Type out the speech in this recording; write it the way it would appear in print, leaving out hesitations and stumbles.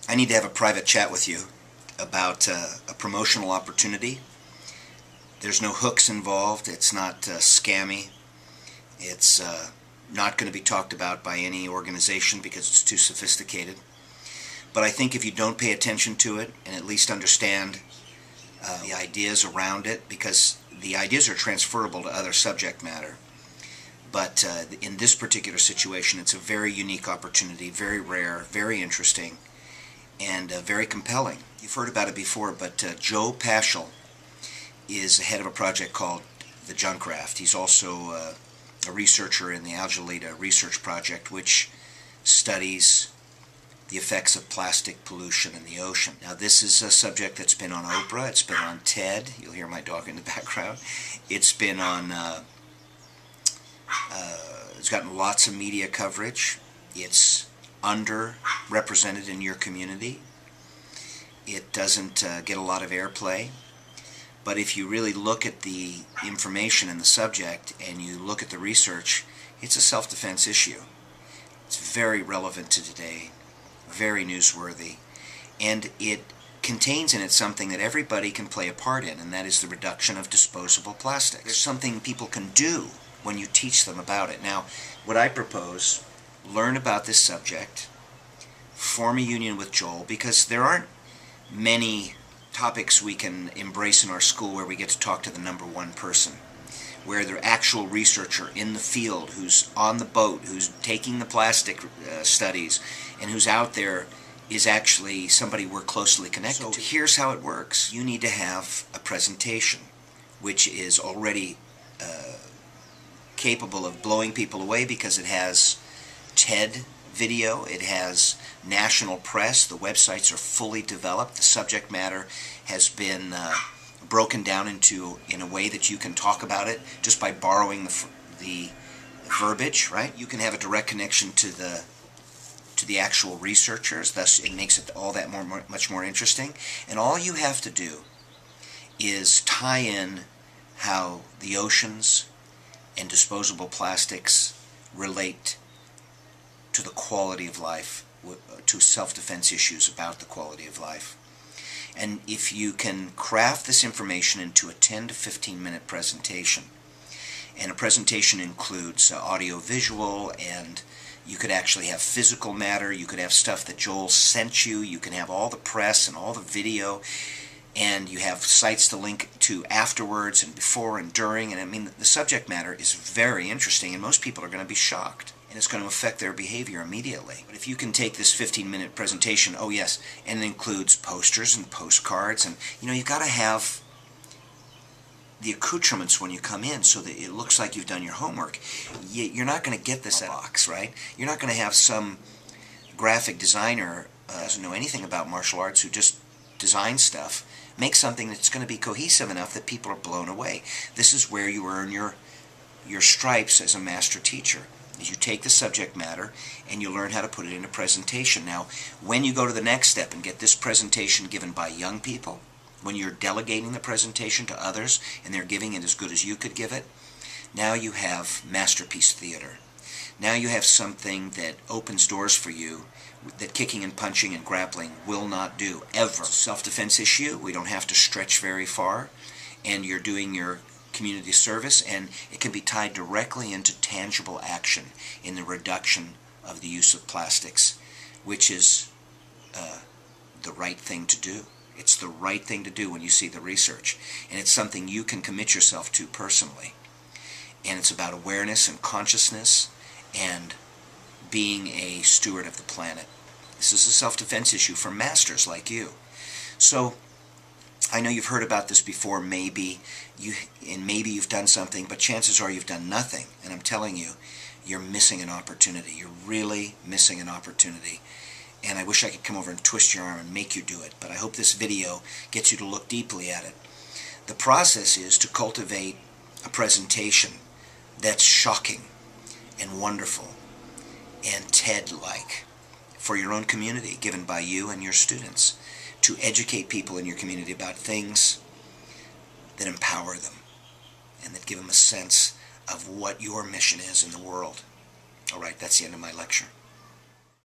I need to have a private chat with you about a promotional opportunity. There's no hooks involved. It's not scammy. It's not going to be talked about by any organization because it's too sophisticated. But I think if you don't pay attention to it and at least understand the ideas around it, because the ideas are transferable to other subject matter, but in this particular situation it's a very unique opportunity, very rare, very interesting, and very compelling. You've heard about it before, but Joe Paschal is the head of a project called the Junkraft. He's also a researcher in the Algelita Research Project, which studies the effects of plastic pollution in the ocean. Now, this is a subject that's been on Oprah, it's been on TED, you'll hear my dog in the background, it's been on, it's gotten lots of media coverage, it's underrepresented in your community, it doesn't get a lot of airplay. But if you really look at the information in the subject and you look at the research, it's a self-defense issue. It's very relevant to today, very newsworthy, and it contains in it something that everybody can play a part in, and that is the reduction of disposable plastics. There's something people can do when you teach them about it. Now, what I propose, learn about this subject, form a union with Joel, because there aren't many topics we can embrace in our school where we get to talk to the number one person, where the actual researcher in the field who's on the boat, who's taking the plastic studies, and who's out there is actually somebody we're closely connected to. Here's how it works. You need to have a presentation which is already capable of blowing people away because it has TED video, it has national press, the websites are fully developed, the subject matter has been broken down in a way that you can talk about it just by borrowing the verbiage, right? You can have a direct connection to the actual researchers, thus it makes it all that much more interesting. And all you have to do is tie in how the oceans and disposable plastics relate to the quality of life, to self-defense issues about the quality of life. And if you can craft this information into a 10 to 15 minute presentation, and a presentation includes audio-visual, and you could actually have physical matter, you could have stuff that Joel sent you, you can have all the press and all the video, and you have sites to link to afterwards and before and during, and I mean the subject matter is very interesting and most people are going to be shocked. And it's going to affect their behavior immediately. But if you can take this 15-minute presentation, oh yes, and it includes posters and postcards, and you've got to have the accoutrements when you come in so that it looks like you've done your homework. You're not going to get this at a box, right? You're not going to have some graphic designer who doesn't know anything about martial arts, who just designs stuff, make something that's going to be cohesive enough that people are blown away. This is where you earn your stripes as a master teacher. Is you take the subject matter and you learn how to put it in a presentation. Now, when you go to the next step and get this presentation given by young people, when you're delegating the presentation to others and they're giving it as good as you could give it, now you have masterpiece theater. Now you have something that opens doors for you that kicking and punching and grappling will not do, ever. It's a self-defense issue. We don't have to stretch very far, and you're doing your community service, and it can be tied directly into tangible action in the reduction of the use of plastics, which is the right thing to do. It's the right thing to do when you see the research, and it's something you can commit yourself to personally. And it's about awareness and consciousness and being a steward of the planet. This is a self-defense issue for masters like you. So I know you've heard about this before, maybe you've done something, but chances are you've done nothing. And I'm telling you, you're missing an opportunity. You're really missing an opportunity. And I wish I could come over and twist your arm and make you do it, but I hope this video gets you to look deeply at it. The process is to cultivate a presentation that's shocking and wonderful and TED-like for your own community, given by you and your students, to educate people in your community about things that empower them and that give them a sense of what your mission is in the world. All right, that's the end of my lecture.